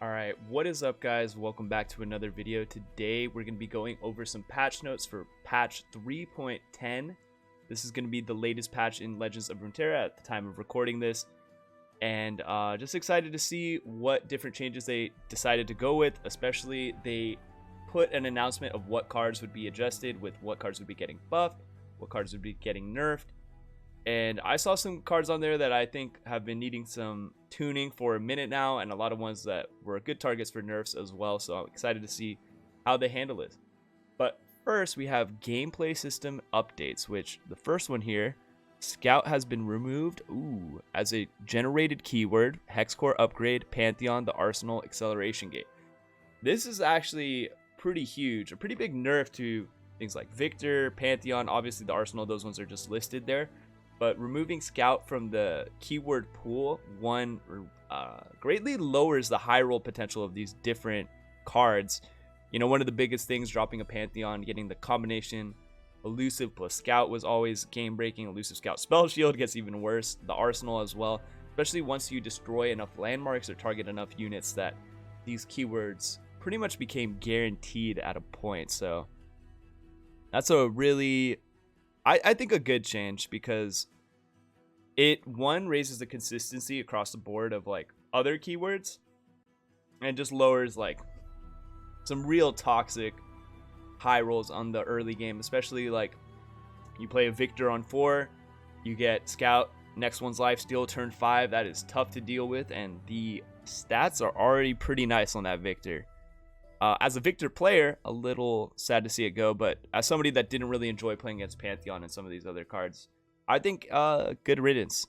Alright, what is up guys? Welcome back to another video. Today we're going to be going over some patch notes for patch 3.10. This is going to be the latest patch in Legends of Runeterra at the time of recording this. And just excited to see what different changes they decided to go with. Especially they put an announcement of what cards would be adjusted, with what cards would be getting buffed, what cards would be getting nerfed. And I saw some cards on there that I think have been needing some tuning for a minute now, and a lot of ones that were good targets for nerfs as well. So I'm excited to see how they handle this. But first, we have gameplay system updates, which the first one here, Scout has been removed as a generated keyword, Hexcore upgrade, Pantheon, the Arsenal, Acceleration Gate. This is actually pretty huge, a pretty big nerf to things like Victor, Pantheon, obviously the Arsenal, those ones are just listed there. But removing Scout from the keyword pool, greatly lowers the high roll potential of these different cards. You know, one of the biggest things, dropping a Pantheon, getting the combination Elusive plus Scout was always game breaking. Elusive Scout Spell Shield gets even worse. The Arsenal as well, especially once you destroy enough landmarks or target enough units that these keywords pretty much became guaranteed at a point. So that's a really... I think a good change, because it raises the consistency across the board of like other keywords, and just lowers like some real toxic high rolls on the early game, especially like you play a Victor on 4, you get Scout, next one's life steal turn 5. That is tough to deal with, and the stats are already pretty nice on that Victor. As a Victor player, a little sad to see it go, but as somebody that didn't really enjoy playing against Pantheon and some of these other cards, I think good riddance.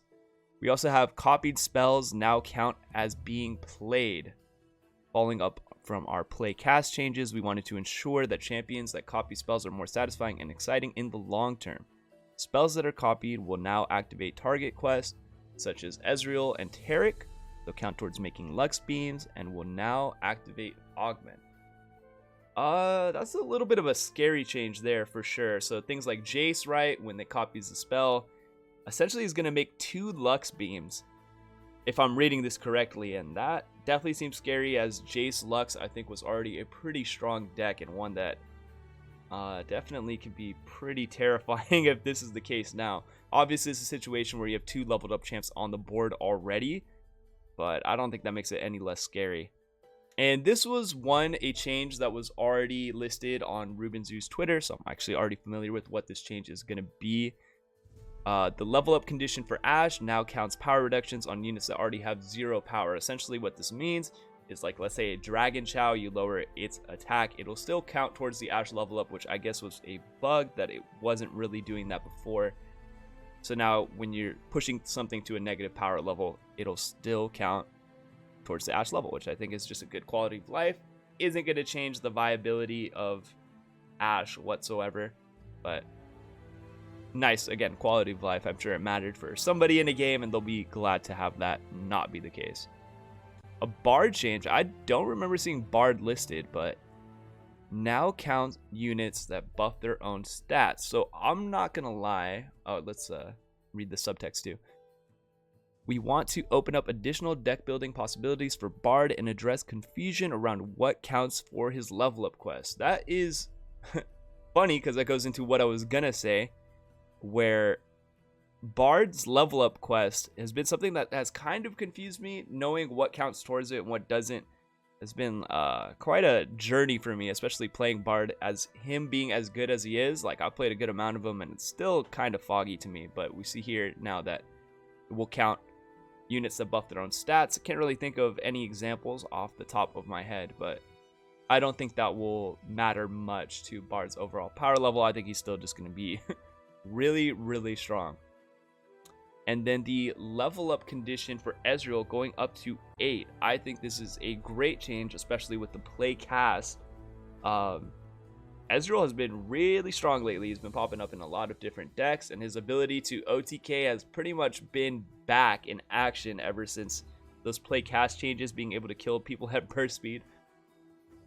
We also have copied spells now count as being played. Following up from our play cast changes, we wanted to ensure that champions that copy spells are more satisfying and exciting in the long term. Spells that are copied will now activate target quests, such as Ezreal and Taric. They'll count towards making Lux Beams, and will now activate Augment. That's a little bit of a scary change there for sure. So things like Jace, right, when they copies the spell, essentially is going to make 2 Lux Beams, if I'm reading this correctly, and that definitely seems scary, as Jace Lux I think was already a pretty strong deck, and one that definitely can be pretty terrifying if this is the case now. Obviously it's a situation where you have 2 leveled up champs on the board already, but I don't think that makes it any less scary. And this was a change that was already listed on Ruben's Twitter, so I'm actually already familiar with what this change is going to be. The level up condition for Ashe now counts power reductions on units that already have 0 power. Essentially what this means is, like, let's say a Dragon Chow, you lower its attack, it'll still count towards the Ashe level up, which I guess was a bug that it wasn't really doing that before. So now when you're pushing something to a negative power level, it'll still count towards the Ashe level, which I think is just a good quality of life. Isn't going to change the viability of Ashe whatsoever, but nice, again, quality of life. I'm sure it mattered for somebody in a game, and they'll be glad to have that not be the case. A Bard change, I don't remember seeing Bard listed, but now counts units that buff their own stats. So I'm not gonna lie, let's read the subtext too. We want to open up additional deck building possibilities for Bard and address confusion around what counts for his level up quest. That is funny, because that goes into what I was gonna say, where Bard's level up quest has been something that has kind of confused me. Knowing what counts towards it and what doesn't has been quite a journey for me, especially playing Bard, as him being as good as he is. Like, I've played a good amount of him, and it's still kind of foggy to me, but we see here now that it will count units that buff their own stats. I can't really think of any examples off the top of my head, but I don't think that will matter much to Bard's overall power level. I think he's still just going to be really, really strong. And then the level up condition for Ezreal going up to 8. I think this is a great change, especially with the play cast. Ezreal has been really strong lately. He's been popping up in a lot of different decks, and his ability to OTK has pretty much been back in action ever since those play cast changes, being able to kill people at burst speed.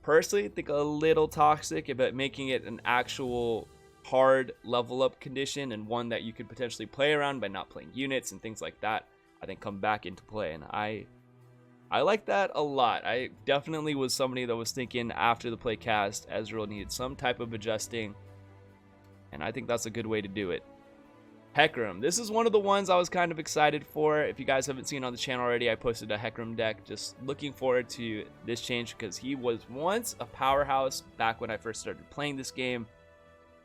Personally, I think a little toxic, but making it an actual hard level up condition, and one that you could potentially play around by not playing units and things like that, I think come back into play. And I I like that a lot. I definitely was somebody that was thinking after the playcast, Ezreal needed some type of adjusting, and I think that's a good way to do it. Hecarim. This is one of the ones I was kind of excited for. If you guys haven't seen on the channel already, I posted a Hecarim deck. Just looking forward to this change because he was once a powerhouse back when I first started playing this game.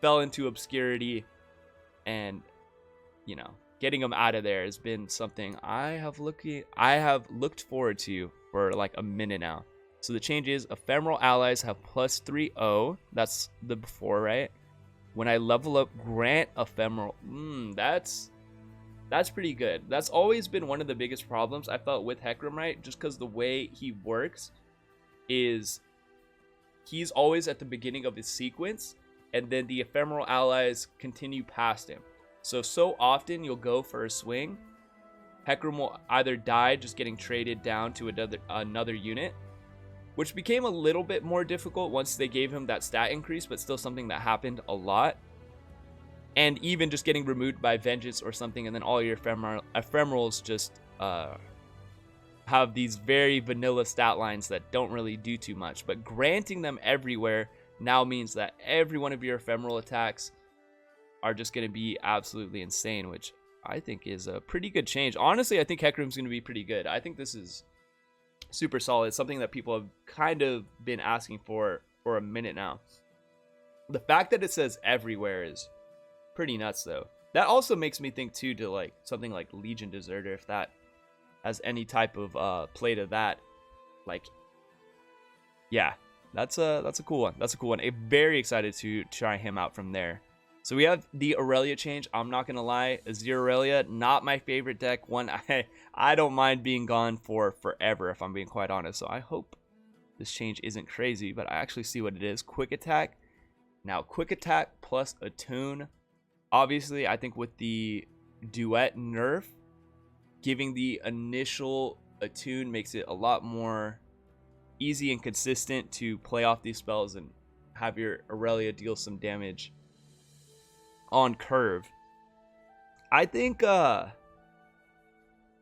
Fell into obscurity, and, you know, getting him out of there has been something I have looked forward to for like a minute now. So the change is ephemeral allies have +3/0. That's the before, right? When I level up, grant ephemeral. That's pretty good. That's always been one of the biggest problems I felt with Hecarim, right? Just because the way he works is he's always at the beginning of his sequence, and then the ephemeral allies continue past him. So often you'll go for a swing. Hecarim will either die just getting traded down to another unit, which became a little bit more difficult once they gave him that stat increase, but still something that happened a lot. And even just getting removed by Vengeance or something, and then all your ephemerals just have these very vanilla stat lines that don't really do too much. But granting them everywhere now means that every one of your ephemeral attacks are just going to be absolutely insane, which I think is a pretty good change. Honestly, I think Hecarim's going to be pretty good. I think this is super solid. Something that people have kind of been asking for a minute now. The fact that it says everywhere is pretty nuts, though. That also makes me think too to like something like Legion Deserter, if that has any type of play to that. Like, yeah, that's a cool one. That's a cool one. I'm very excited to try him out from there. So we have the Irelia change. I'm not gonna lie, Azir Irelia, not my favorite deck. One I don't mind being gone for forever, if I'm being quite honest. So I hope this change isn't crazy, but I actually see what it is. Quick attack. Now quick attack plus attune. Obviously, I think with the duet nerf, giving the initial attune makes it a lot more easy and consistent to play off these spells and have your Irelia deal some damage on curve. I think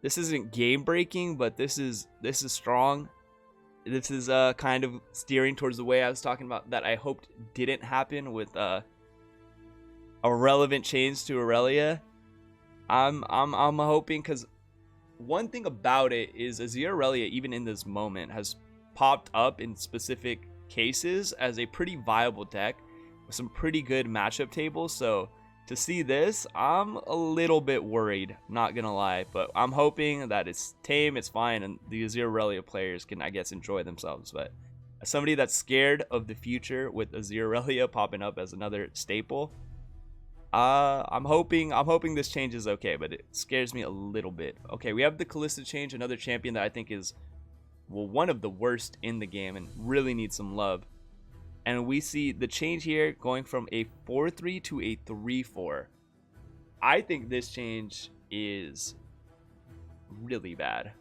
this isn't game breaking, but this is strong. This is kind of steering towards the way I was talking about that I hoped didn't happen with a relevant change to Irelia. I'm hoping, because one thing about it is Azir Irelia, even in this moment, has popped up in specific cases as a pretty viable deck with some pretty good matchup tables. So to see this, I'm a little bit worried, not gonna lie, but I'm hoping that it's tame, it's fine, and the Azir Irelia players can, I guess, enjoy themselves. But as somebody that's scared of the future with Azir Irelia popping up as another staple, I'm hoping this change is okay, but it scares me a little bit. Okay, we have the Kalista change, another champion that I think is, well, one of the worst in the game and really needs some love. And we see the change here going from a 4-3 to a 3-4. I think this change is really bad.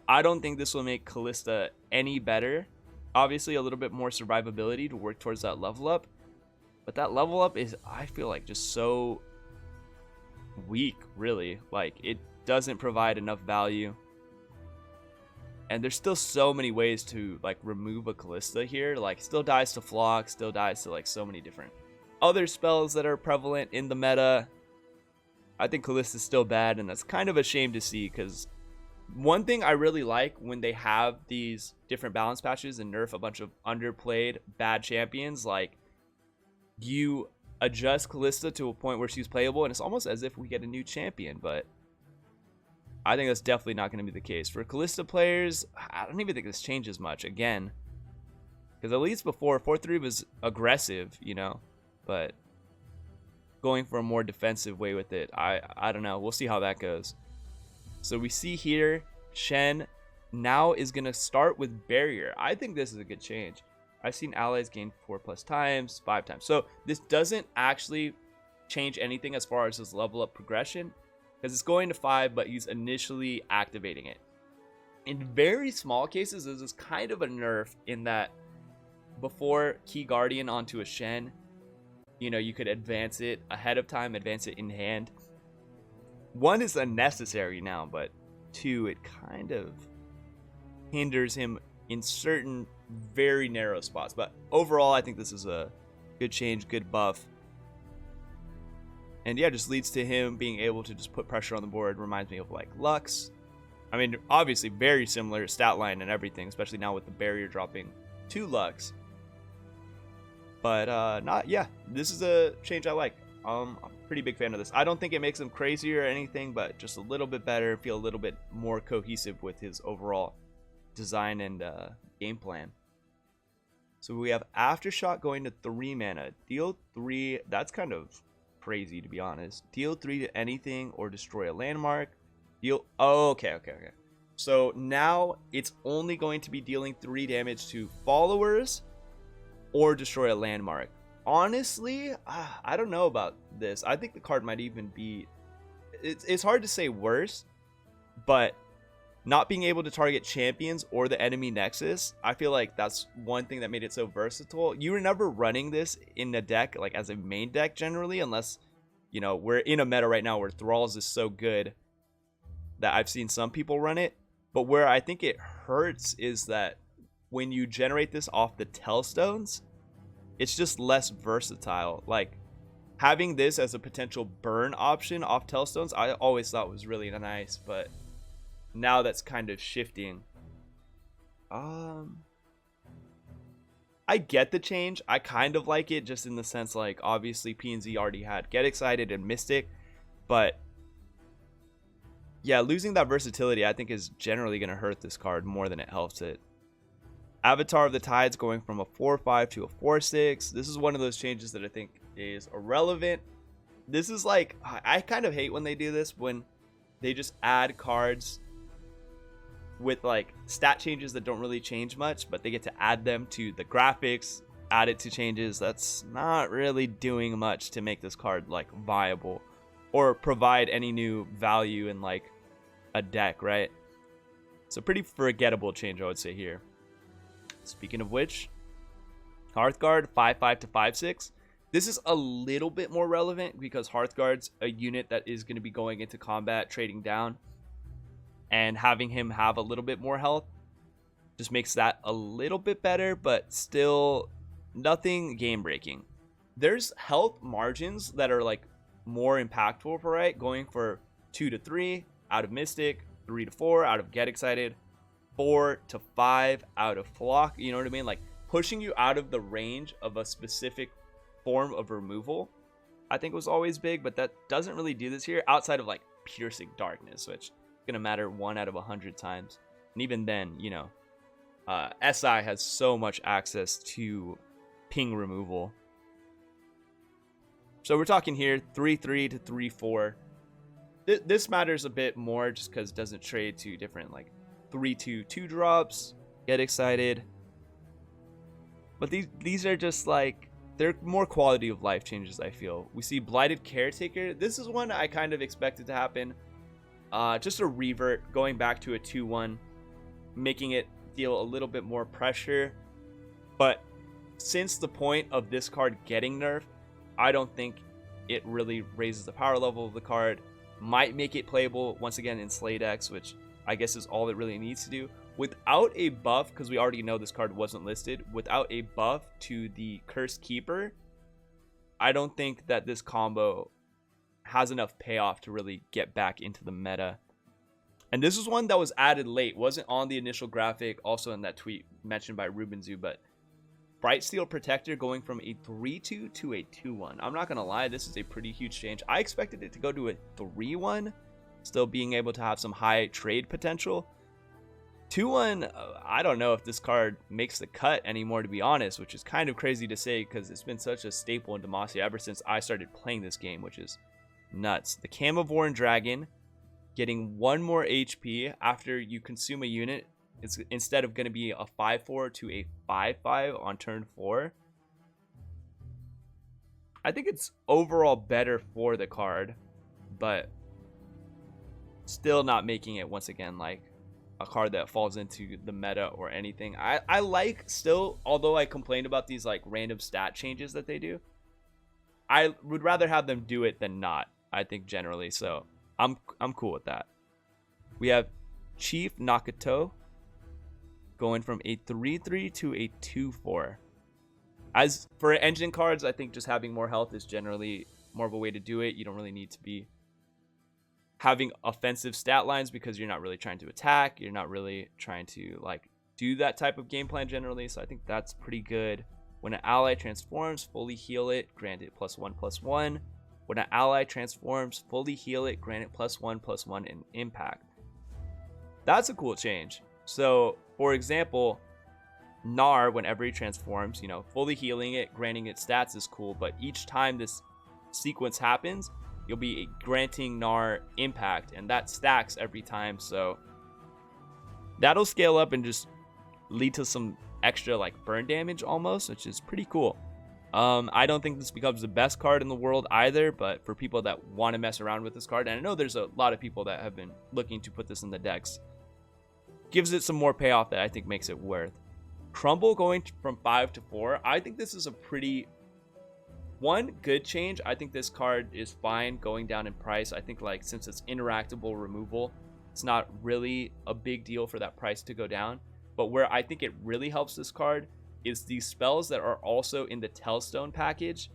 I don't think this will make Kalista any better. Obviously, a little bit more survivability to work towards that level up. But that level up is, I feel like, just so weak, really. Like, it doesn't provide enough value. And there's still so many ways to like remove a Kalista here. Like, still dies to Flock, still dies to like so many different other spells that are prevalent in the meta. I think Kalista's still bad, and that's kind of a shame to see, because one thing I really like when they have these different balance patches and nerf a bunch of underplayed bad champions, like you adjust Kalista to a point where she's playable, and it's almost as if we get a new champion. But I think that's definitely not going to be the case. For Kalista players, I don't even think this changes much, again. Because at least before, 4-3 was aggressive, you know. But going for a more defensive way with it, I don't know. We'll see how that goes. So we see here, Shen now is going to start with Barrier. I think this is a good change. I've seen allies gain 4+ times, 5 times. So this doesn't actually change anything as far as his level up progression, because it's going to 5, but he's initially activating it. In very small cases, this is kind of a nerf in that before Key Guardian onto a Shen, you know, you could advance it ahead of time, advance it in hand. 1 is unnecessary now, but 2, it kind of hinders him in certain very narrow spots. But overall, I think this is a good change, good buff. And yeah, just leads to him being able to just put pressure on the board. Reminds me of like Lux. I mean, obviously very similar stat line and everything, especially now with the barrier dropping to Lux. But yeah, this is a change I like. I'm a pretty big fan of this. I don't think it makes him crazy or anything, but just a little bit better, feel a little bit more cohesive with his overall design and game plan. So we have Aftershock going to 3 mana. Deal 3, that's kind of crazy to be honest. Deal 3 to anything or destroy a landmark. Okay. So now it's only going to be dealing 3 damage to followers or destroy a landmark. Honestly, I don't know about this. I think the card might even be... It's hard to say worse, but not being able to target champions or the enemy nexus, I feel like that's one thing that made it so versatile. You were never running this in a deck, like as a main deck generally, unless, you know, we're in a meta right now where Thralls is so good that I've seen some people run it. But where I think it hurts is that when you generate this off the Tellstones, it's just less versatile. Like having this as a potential burn option off Tellstones, I always thought was really nice, but now that's kind of shifting. I get the change. I kind of like it just in the sense like obviously PNZ already had Get Excited and Mystic, but yeah, losing that versatility I think is generally going to hurt this card more than it helps it. Avatar of the Tides going from a 4/5 to a 4/6. This is one of those changes that I think is irrelevant. This is like, I kind of hate when they do this, when they just add cards with like stat changes that don't really change much, but they get to add them to the graphics, add it to changes. That's not really doing much to make this card like viable or provide any new value in like a deck, right? It's a pretty forgettable change, I would say here. Speaking of which, Hearthguard 5/5 to 5/6. This is a little bit more relevant because Hearthguard's a unit that is going to be going into combat, trading down, and having him have a little bit more health just makes that a little bit better, but still nothing game breaking. There's health margins that are like more impactful for right, going for 2 to 3 out of Mystic, 3 to 4 out of Get Excited, 4 to 5 out of Flock. You know what I mean? Like pushing you out of the range of a specific form of removal, I think was always big, but that doesn't really do this here outside of like Piercing Darkness, which is gonna matter 1 out of 100 times. And even then, you know, SI has so much access to ping removal. So we're talking here 3/3 to 3/4. This matters a bit more just because it doesn't trade to different like 3/2 2-drops, Get Excited. But these are just like, they're more quality of life changes, I feel. We see Blighted Caretaker. This is one I kind of expected to happen. Just a revert, going back to a 2/1, making it deal a little bit more pressure. But since the point of this card getting nerfed, I don't think it really raises the power level of the card. Might make it playable once again in Slay decks, which I guess is all it really needs to do. Without a buff, because we already know this card wasn't listed, without a buff to the Cursed Keeper, I don't think that this combo has enough payoff to really get back into the meta. And this is one that was added late, wasn't on the initial graphic, also in that tweet mentioned by Rubenzu, but Bright Steel Protector going from a 3/2 to a 2/1. I'm not gonna lie, this is a pretty huge change. I expected it to go to a 3/1, still being able to have some high trade potential. 2/1, I don't know if this card makes the cut anymore, to be honest, which is kind of crazy to say because it's been such a staple in Demacia ever since I started playing this game, which is nuts. The Camavorn Dragon getting 1 more HP after you consume a unit. It's instead of going to be a 5/4 to a 5/5 on turn 4. I think it's overall better for the card, but still not making it, once again, like a card that falls into the meta or anything. I like still, although I complained about these like random stat changes that they do, I would rather have them do it than not, I think, generally. So I'm cool with that. We have Chief Nakato going from a 3/3 to a 2/4. As for engine cards, I think just having more health is generally more of a way to do it. You don't really need to be having offensive stat lines because you're not really trying to attack. You're not really trying to like do that type of game plan generally. So I think that's pretty good. When an ally transforms, fully heal it, grant it +1/+1. When an ally transforms, fully heal it, grant it +1/+1 in impact. That's a cool change. So, for example, Gnar, whenever he transforms, fully healing it, granting it stats is cool, but each time this sequence happens, you'll be granting Gnar impact, and that stacks every time, so that'll scale up and just lead to some extra like burn damage almost, which is pretty cool. I don't think this becomes the best card in the world either, but for people that want to mess around with this card, and I know there's a lot of people that have been looking to put this in the decks, gives it some more payoff that I think makes it worth. Crumble going from 5 to 4. I think this is a pretty good change. I think this card is fine going down in price. I think like since it's interactable removal, it's not really a big deal for that price to go down. But where I think it really helps this card is these spells that are also in the Tellstone package.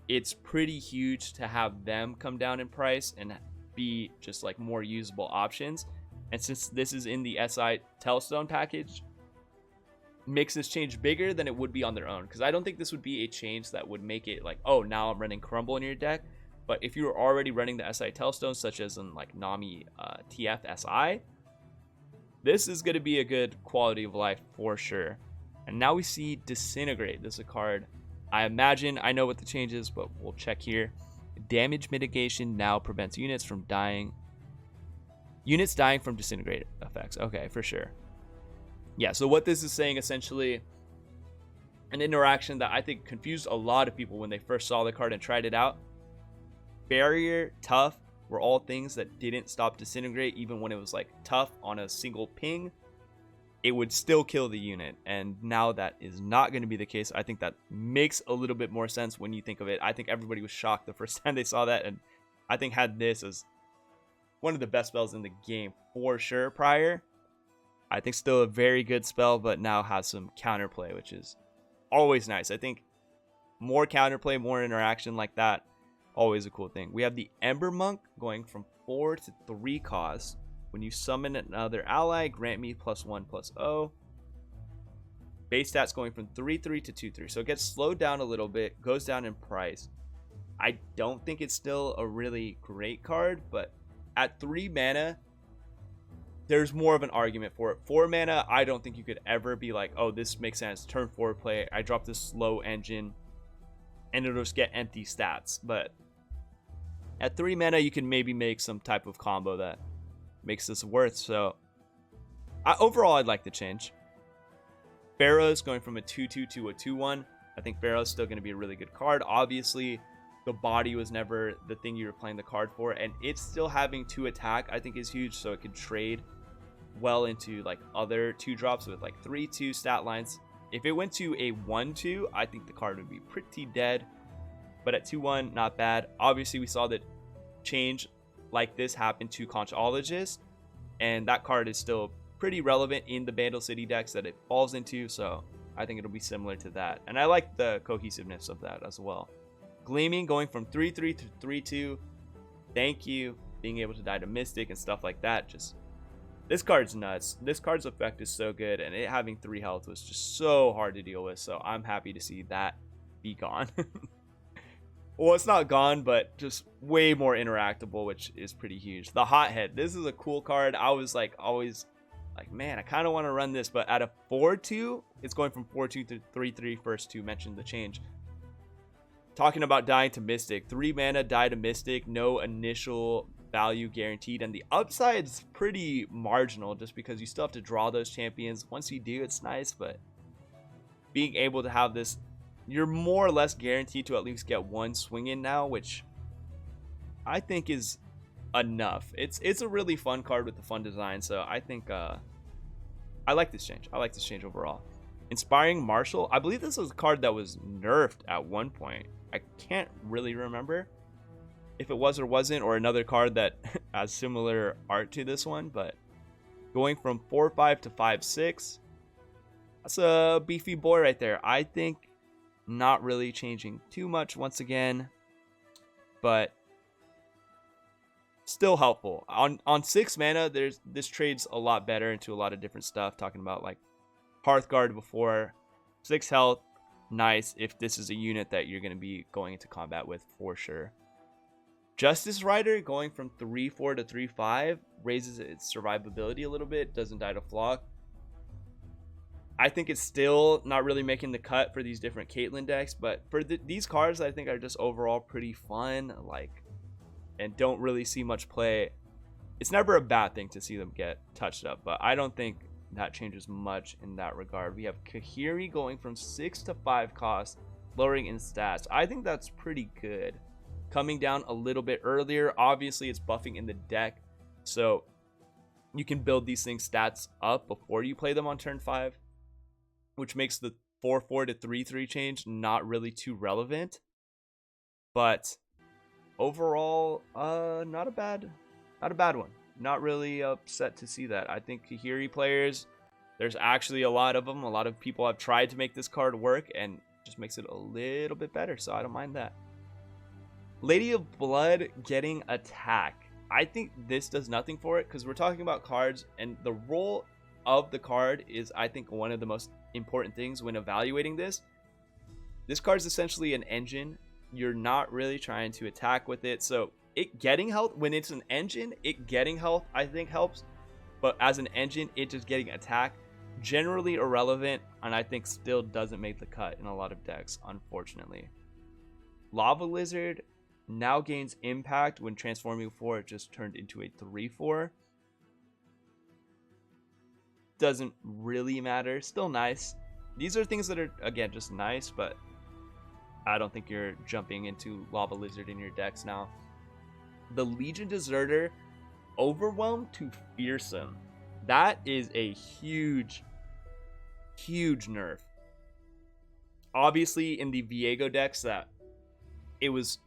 It's pretty huge to have them come down in price and be just like more usable options. And since this is in the SI Tellstone package, makes this change bigger than it would be on their own, because I don't think this would be a change that would make it like, oh, now I'm running Crumble in your deck. But if you were already running the SI Tellstone, such as in like Nami TF SI, this is going to be a good quality of life for sure. And now we see Disintegrate. This is a card I imagine I know what the change is, but we'll check here. Damage mitigation now prevents units dying from disintegrate effects. Okay, for sure. Yeah, so what this is saying, essentially, an interaction that I think confused a lot of people when they first saw the card and tried it out. Barrier, tough were all things that didn't stop disintegrate, even when it was like tough on a single ping. It would still kill the unit, and now that is not going to be the case. I think that makes a little bit more sense when you think of it. I think everybody was shocked the first time they saw that, and I think had this as one of the best spells in the game for sure prior. I think still a very good spell, but now has some counterplay, which is always nice. I think more counterplay, more interaction like that, always a cool thing. We have the Ember Monk going from 4 to 3 cost. When you summon another ally, grant me +1/+0. Base stats going from 3/3 to 2/3. So it gets slowed down a little bit, goes down in price. I don't think it's still a really great card, but at 3 mana, there's more of an argument for it. 4 mana, I don't think you could ever be like, oh, this makes sense. Turn 4 play, I drop this slow engine, and it'll just get empty stats. But at 3 mana, you can maybe make some type of combo that makes this worth. So overall, I'd like the change. Pharaoh's going from a 2/2 to a 2/1. I think Pharaoh's still going to be a really good card. Obviously, the body was never the thing you were playing the card for, and it's still having 2 attack, I think, is huge, so it could trade well into like other 2-drops with like 3/2 stat lines. If it went to a 1/2, I think the card would be pretty dead, but at 2/1, not bad. Obviously, we saw that change like this happen to Conchologist, and that card is still pretty relevant in the Bandle City decks that it falls into, so I think it'll be similar to that, and I like the cohesiveness of that as well. Gleaming going from 3/3 to 3/2. Thank you. Being able to die to Mystic and stuff like that. Just, this card's nuts. This card's effect is so good, and it having 3 health was just so hard to deal with, so I'm happy to see that be gone. Well, it's not gone, but just way more interactable, which is pretty huge. The Hothead. This is a cool card. I was like always like, man, I kind of want to run this, but at a 4/2, it's going from 4/2 to 3/3 first to mention the change. Talking about dying to Mystic, 3 mana, die to Mystic, no initial value guaranteed, and the upside's pretty marginal just because you still have to draw those champions. Once you do, it's nice, but being able to have this, you're more or less guaranteed to at least get 1 swing in now, which I think is enough. It's a really fun card with a fun design, so I think I like this change. I like this change overall. Inspiring Marshal, I believe this was a card that was nerfed at one point. I can't really remember if it was or wasn't, or another card that has similar art to this one, but going from 4/5 to 5/6, That's a beefy boy right there. I think not really changing too much once again, but still helpful. On 6 mana, this trades a lot better into a lot of different stuff. Talking about like Hearthguard before, 6 health, nice if this is a unit that you're going to be going into combat with for sure. Justice Rider going from 3/4 to 3/5 raises its survivability a little bit, doesn't die to flock. I think it's still not really making the cut for these different Caitlyn decks, but for these cards I think are just overall pretty fun, like, and don't really see much play. It's never a bad thing to see them get touched up, but I don't think that changes much in that regard. We have Kahiri going from 6 to 5 cost, lowering in stats. I think that's pretty good. Coming down a little bit earlier, obviously it's buffing in the deck, so you can build these things stats up before you play them on turn 5, which makes the 4/4 to 3/3 change not really too relevant. But overall, not a bad one. Not really upset to see that. I think Kahiri players, there's actually a lot of them. A lot of people have tried to make this card work, and just makes it a little bit better, so I don't mind that. Lady of Blood getting attack. I think this does nothing for it, because we're talking about cards, and the role of the card is, I think, one of the most important things when evaluating this. This card is essentially an engine. You're not really trying to attack with it, so it getting health, when it's an engine, it getting health I think helps, but as an engine, it just getting attack, generally irrelevant, and I think still doesn't make the cut in a lot of decks, unfortunately. Lava Lizard now gains impact when transforming before it just turned into a 3/4. Doesn't really matter, still nice. These are things that are, again, just nice, but I don't think you're jumping into Lava Lizard in your decks now. The Legion Deserter, Overwhelm to Fearsome. That is a huge nerf. Obviously, in the Viego decks that it was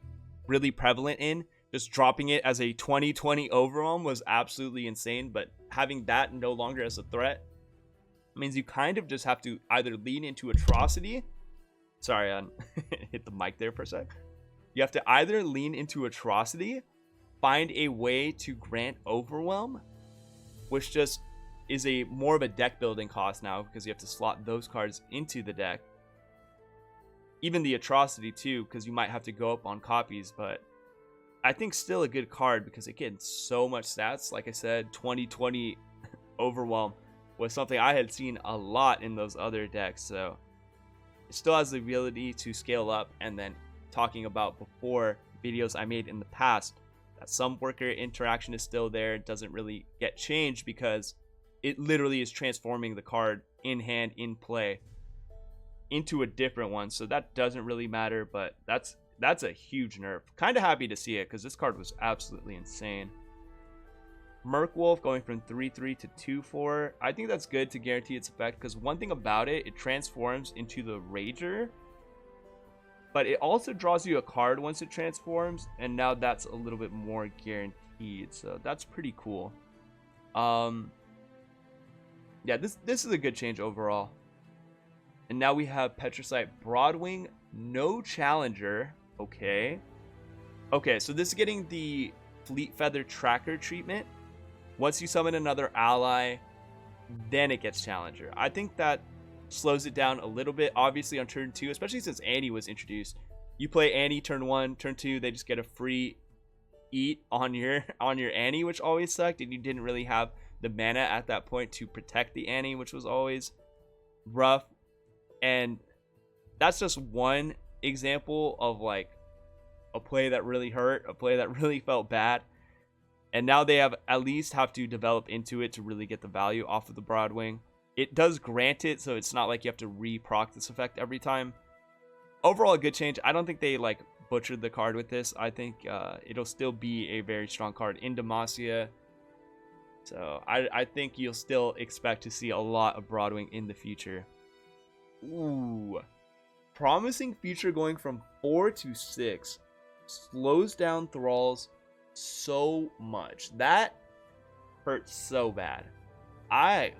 really prevalent in, just dropping it as a 20/20 Overwhelm was absolutely insane, but having that no longer as a threat means you kind of just have to either lean into Atrocity. Sorry, I hit the mic there for a sec. You have to either lean into Atrocity, find a way to grant Overwhelm, which just is a more of a deck building cost now, because you have to slot those cards into the deck. Even the Atrocity too, because you might have to go up on copies, but I think still a good card because it gets so much stats. Like I said, 20/20 Overwhelm was something I had seen a lot in those other decks, so it still has the ability to scale up. And then talking about before videos I made in the past, that some worker interaction is still there. It doesn't really get changed because it literally is transforming the card in hand, in play, into a different one, so that doesn't really matter. But that's a huge nerf. Kind of happy to see it because this card was absolutely insane. Merkwolf going from 3/3 to 2/4. I think that's good to guarantee its effect, because one thing about it, it transforms into the Rager, but it also draws you a card once it transforms, and now that's a little bit more guaranteed, so that's pretty cool. Yeah, this is a good change overall. And now we have Petrocyte Broadwing, no challenger. Okay, so this is getting the Fleet Feather Tracker treatment. Once you summon another ally, then it gets challenger. I think that slows it down a little bit. Obviously on turn 2, especially since Annie was introduced, you play Annie turn 1, turn 2, they just get a free eat on your Annie, which always sucked, and you didn't really have the mana at that point to protect the Annie, which was always rough. And that's just one example of like a play that really hurt, a play that really felt bad. And now they at least have to develop into it to really get the value off of the Broadwing. It does grant it, so it's not like you have to re-proc this effect every time. Overall, a good change. I don't think they like butchered the card with this. I think it'll still be a very strong card in Demacia. So I think you'll still expect to see a lot of Broadwing in the future. Ooh, promising future going from 4 to 6 slows down Thralls so much. That hurts so bad. I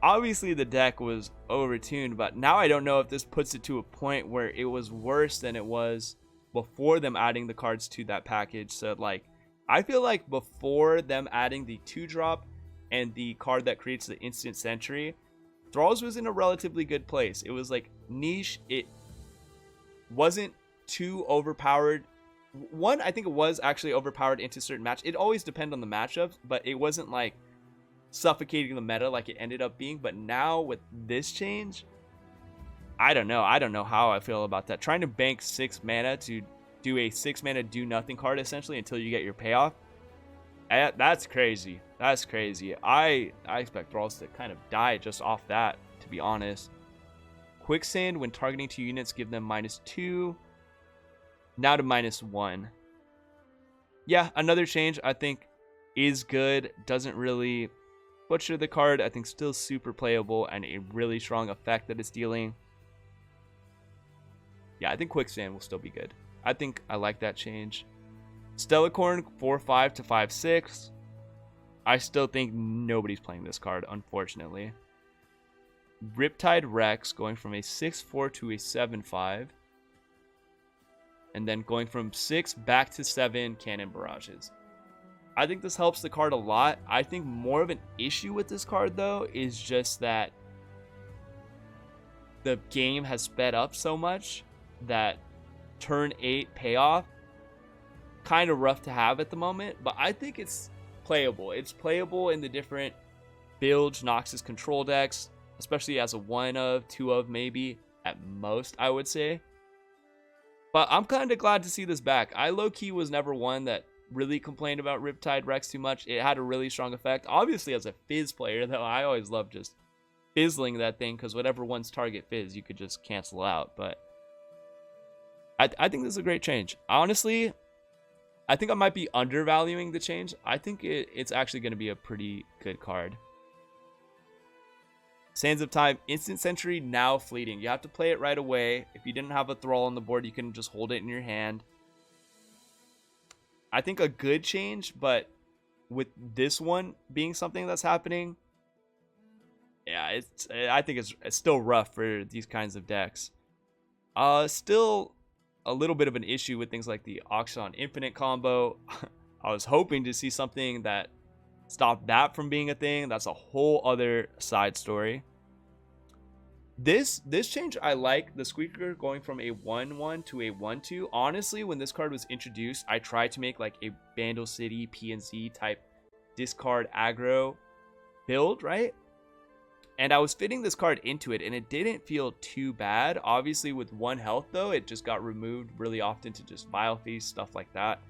obviously the deck was overtuned, but now I don't know if this puts it to a point where it was worse than it was before them adding the cards to that package. So like, I feel like before them adding the 2-drop and the card that creates the instant sentry, Thralls was in a relatively good place. It was like niche. It wasn't too overpowered. One, I think it was actually overpowered into certain match. It always depends on the matchups, but it wasn't like suffocating the meta like it ended up being. But now with this change, I don't know how I feel about that. Trying to bank 6 mana to do a 6 mana do nothing card essentially until you get your payoff. That's crazy. That's crazy. I expect Thralls to kind of die just off that, to be honest. Quicksand, when targeting 2 units, give them -2. Now to -1. Yeah, another change I think is good. Doesn't really butcher the card. I think still super playable and a really strong effect that it's dealing. Yeah, I think Quicksand will still be good. I think I like that change. Stellacorn 4/5 to 5/6. I still think nobody's playing this card, unfortunately. Riptide Rex going from a 6/4 to a 7/5. And then going from 6 back to 7 Cannon Barrages. I think this helps the card a lot. I think more of an issue with this card, though, is just that the game has sped up so much that turn 8 payoff kind of rough to have at the moment. But I think it's playable. It's playable in the different builds, Noxus control decks, especially as a 1 of, 2 of maybe at most, I would say. But I'm kind of glad to see this back. I low-key was never one that really complained about Riptide Rex too much. It had a really strong effect. Obviously, as a Fizz player, though, I always love just fizzling that thing, because whatever one's target Fizz, you could just cancel out. But I think this is a great change. Honestly, I think I might be undervaluing the change. I think it's actually going to be a pretty good card. Sands of Time, instant sentry, now fleeting. You have to play it right away. If you didn't have a Thrall on the board, you can just hold it in your hand. I think a good change, but with this one being something that's happening, yeah, I think it's still rough for these kinds of decks. Still a little bit of an issue with things like the Auction Infinite combo. I was hoping to see something that stopped that from being a thing. That's a whole other side story. This change I like. The Squeaker going from a 1/1 to a 1/2. Honestly, when this card was introduced, I tried to make like a Vandal City PNC type discard aggro build, right? And I was fitting this card into it, and it didn't feel too bad. Obviously, with 1 health, though, it just got removed really often to just Vile Feast, stuff like that.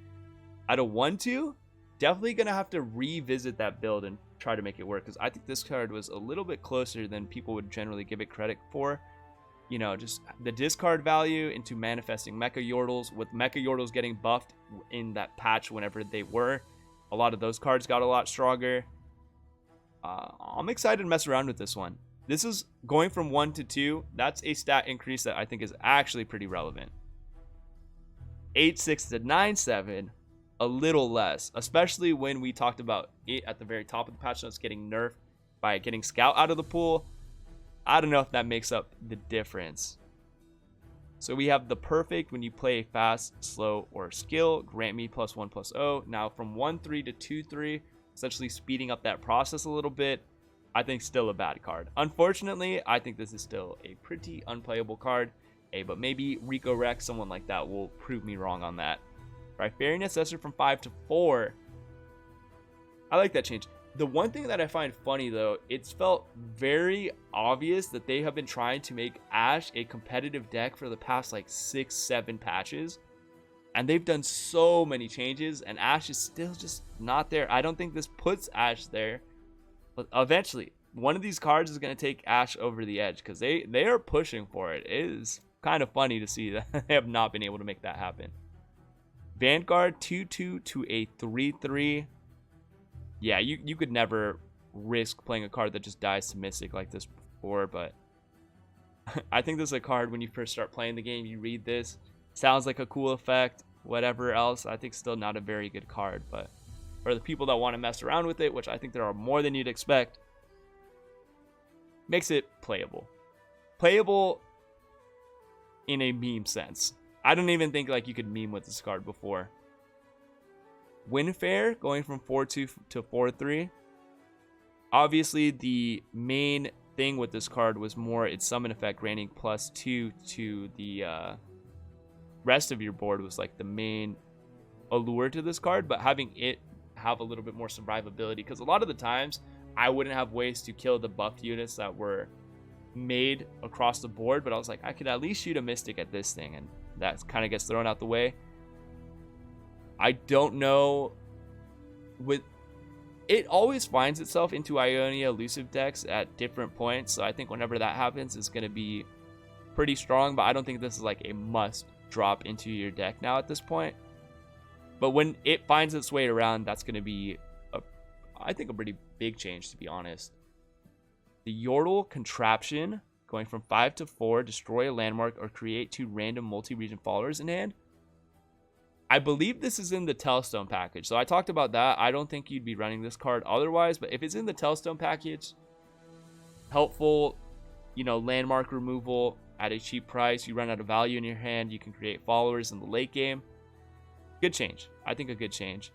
At a 1/2, definitely going to have to revisit that build and try to make it work, because I think this card was a little bit closer than people would generally give it credit for. You know, just the discard value into manifesting Mecha Yordles, with Mecha Yordles getting buffed in that patch whenever they were. A lot of those cards got a lot stronger. I'm excited to mess around with this one. This is going from 1 to 2. That's a stat increase that I think is actually pretty relevant. 8/6 to 9/7, a little less, especially when we talked about it at the very top of the patch notes getting nerfed by getting Scout out of the pool. I don't know if that makes up the difference. So we have the perfect when you play fast, slow, or skill. Grant me +1/+0. Now from 1/3 to 2/3. Essentially speeding up that process a little bit. I think still a bad card. Unfortunately, I think this is still a pretty unplayable card. Hey, but maybe Rico Rex, someone like that, will prove me wrong on that. Riparian Assessor from 5 to 4. I like that change. The one thing that I find funny, though, it's felt very obvious that they have been trying to make Ashe a competitive deck for the past like 6-7 patches. And they've done so many changes, and Ashe is still just not there. I don't think this puts Ashe there. But eventually, one of these cards is going to take Ashe over the edge, because they are pushing for it. It is kind of funny to see that they have not been able to make that happen. Vanguard 2/2 to a 3/3. Yeah, you could never risk playing a card that just dies to Mystic like this before, but I think this is a card when you first start playing the game, you read this. Sounds like a cool effect, whatever else. I think still not a very good card, but for the people that want to mess around with it, which I think there are more than you'd expect, makes it playable. Playable in a meme sense. I don't even think like you could meme with this card before. Winfair going from 4-2 to 4-3. Obviously, the main thing with this card was more its summon effect granting +2 to the rest of your board was like the main allure to this card, but having it have a little bit more survivability, because a lot of the times I wouldn't have ways to kill the buffed units that were made across the board, but I was like, I could at least shoot a Mystic at this thing, and that kind of gets thrown out the way. I don't know, with it always finds itself into Ionia elusive decks at different points, so I think whenever that happens, it's going to be pretty strong, but I don't think this is like a must drop into your deck now at this point. But when it finds its way around, that's going to be, I think, a pretty big change, to be honest. The Yordle Contraption, going from 5 to 4, destroy a landmark or create 2 random multi-region followers in hand. I believe this is in the Telestone package, so I talked about that. I don't think you'd be running this card otherwise, but if it's in the Telestone package, helpful, you know, landmark removal at a cheap price. You run out of value in your hand, you can create followers in the late game. Good change. I think a good change.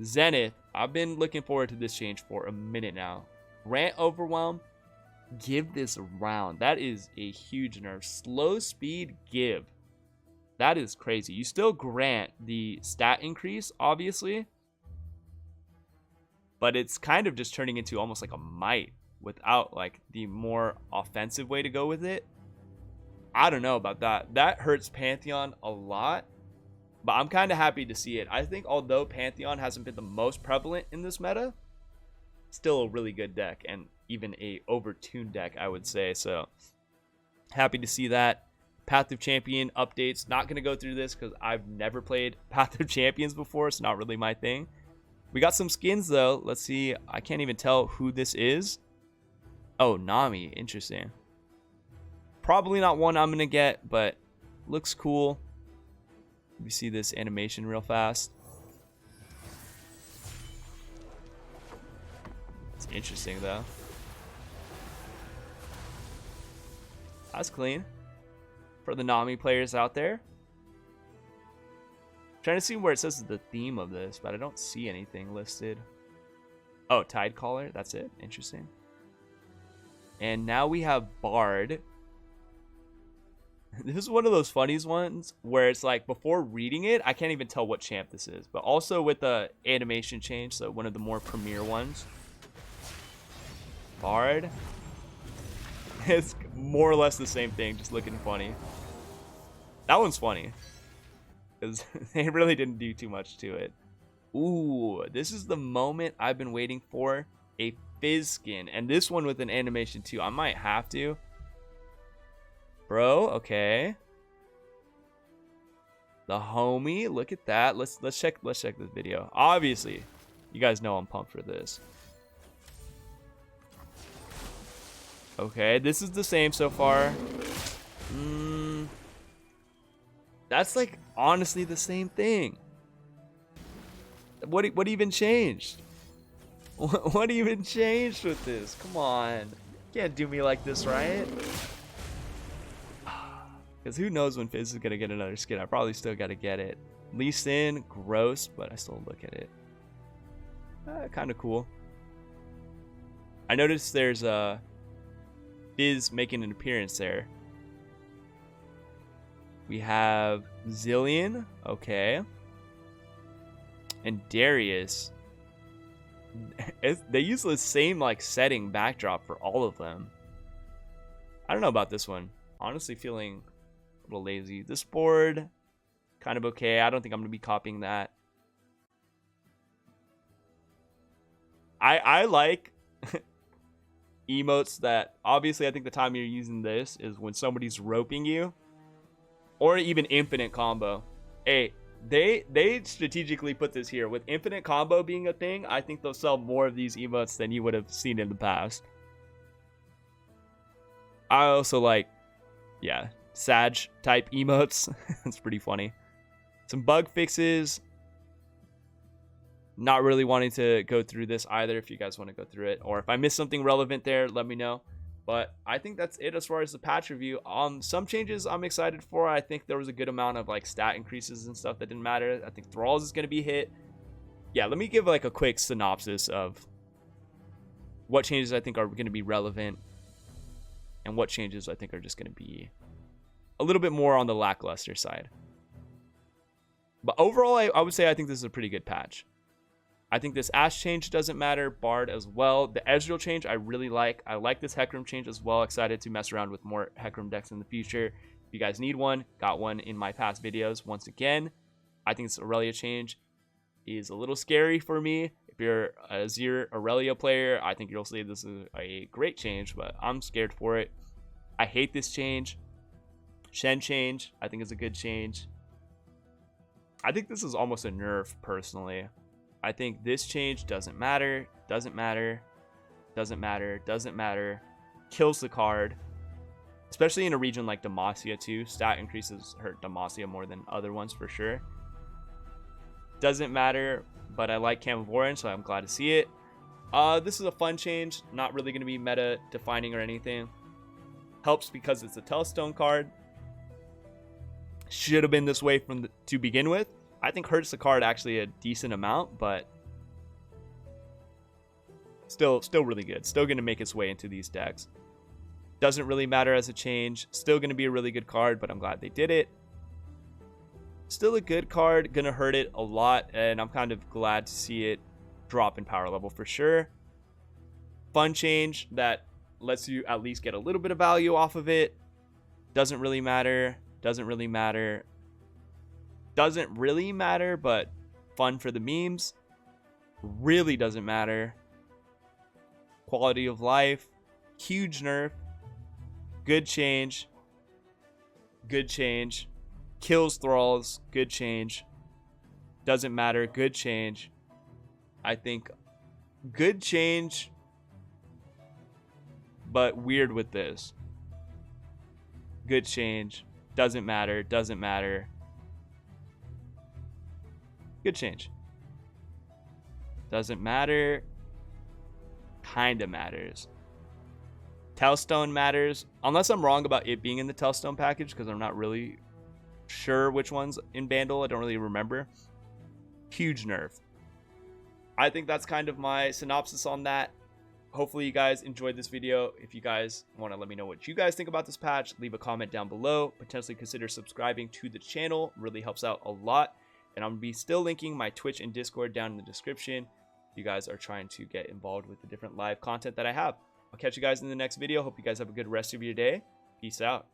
Zenith, I've been looking forward to this change for a minute now. Grant Overwhelm, give this round. That is a huge nerf. Slow speed give. That is crazy. You still grant the stat increase, obviously, but it's kind of just turning into almost like a might without like the more offensive way to go with it. I don't know about that. That hurts Pantheon a lot, but I'm kind of happy to see it. I think although Pantheon hasn't been the most prevalent in this meta, still a really good deck, and even a overtuned deck, I would say. So happy to see that. Path of Champion updates. Not going to go through this because I've never played Path of Champions before. It's not really my thing. We got some skins, though. Let's see. I can't even tell who this is. Oh, Nami. Interesting. Probably not one I'm going to get, but looks cool. Let me see this animation real fast. It's interesting, though. That's clean. For the Nami players out there. Trying to see where it says the theme of this, but I don't see anything listed. Oh, Tidecaller. That's it. Interesting. And now we have Bard. This is one of those funniest ones where it's like before reading it, I can't even tell what champ this is. But also with the animation change, so one of the more premier ones. Bard. It's more or less the same thing, just looking funny. That one's funny. Because they really didn't do too much to it. Ooh, this is the moment I've been waiting for. A Fizz skin. And this one with an animation too. I might have to. Bro, okay. The homie, look at that. Let's check this video. Obviously, you guys know I'm pumped for this. Okay, this is the same so far. That's like honestly the same thing. What even changed? What even changed with this? Come on. You can't do me like this, right? Because who knows when Fizz is going to get another skin. I probably still got to get it. Lee Sin, gross, but I still look at it. Kind of cool. I noticed there's a Fizz making an appearance there. We have Zillion, okay. And Darius. They use the same like setting backdrop for all of them. I don't know about this one. Honestly feeling a little lazy. This board, kind of okay. I don't think I'm going to be copying that. I like emotes that, obviously I think the time you're using this is when somebody's roping you. Or even infinite combo. Hey, they strategically put this here. With infinite combo being a thing, I think they'll sell more of these emotes than you would have seen in the past. I also like, yeah, Sag type emotes. It's pretty funny. Some bug fixes. Not really wanting to go through this either. If you guys want to go through it, or if I missed something relevant there, let me know. But I think that's it as far as the patch review. Some changes I'm excited for. I think there was a good amount of like stat increases and stuff that didn't matter. I think Thralls is going to be hit. Yeah, let me give like a quick synopsis of what changes I think are going to be relevant and what changes I think are just going to be a little bit more on the lackluster side. But overall, I would say I think this is a pretty good patch. I think this Ashe change doesn't matter. Bard as well. The Ezreal change I really like. I like this Hecarim change as well. Excited to mess around with more Hecarim decks in the future. If you guys need one, got one in my past videos. Once again, I think this Irelia change is a little scary for me. If you're a Azir Irelia player, I think you'll see this is a great change, but I'm scared for it. I hate this change. Shen change, I think is a good change. I think this is almost a nerf, personally. I think this change doesn't matter, doesn't matter, doesn't matter, doesn't matter. Kills the card. Especially in a region like Demacia too. Stat increases hurt Demacia more than other ones for sure. Doesn't matter, but I like Cam of Orange, so I'm glad to see it. This is a fun change. Not really going to be meta defining or anything. Helps because it's a Telestone card. Should have been this way to begin with. I think hurts the card actually a decent amount, but still really good. Still going to make its way into these decks. Doesn't really matter as a change. Still going to be a really good card, but I'm glad they did it. Still a good card. Going to hurt it a lot, and I'm kind of glad to see it drop in power level for sure. Fun change that lets you at least get a little bit of value off of it. Doesn't really matter. Doesn't really matter. Doesn't really matter, but fun for the memes. Really doesn't matter. Quality of life. Huge nerf. Good change. Good change. Kills Thralls. Good change. Doesn't matter. Good change. I think good change, but weird with this. Good change. Doesn't matter. Doesn't matter. Good change. Doesn't matter. Kinda matters. Telestone matters. Unless I'm wrong about it being in the Telestone package, because I'm not really sure which one's in Bandle. I don't really remember. Huge nerf. I think that's kind of my synopsis on that. Hopefully you guys enjoyed this video. If you guys want to let me know what you guys think about this patch, leave a comment down below. Potentially consider subscribing to the channel. Really helps out a lot. And I'm going to be still linking my Twitch and Discord down in the description if you guys are trying to get involved with the different live content that I have. I'll catch you guys in the next video. Hope you guys have a good rest of your day. Peace out.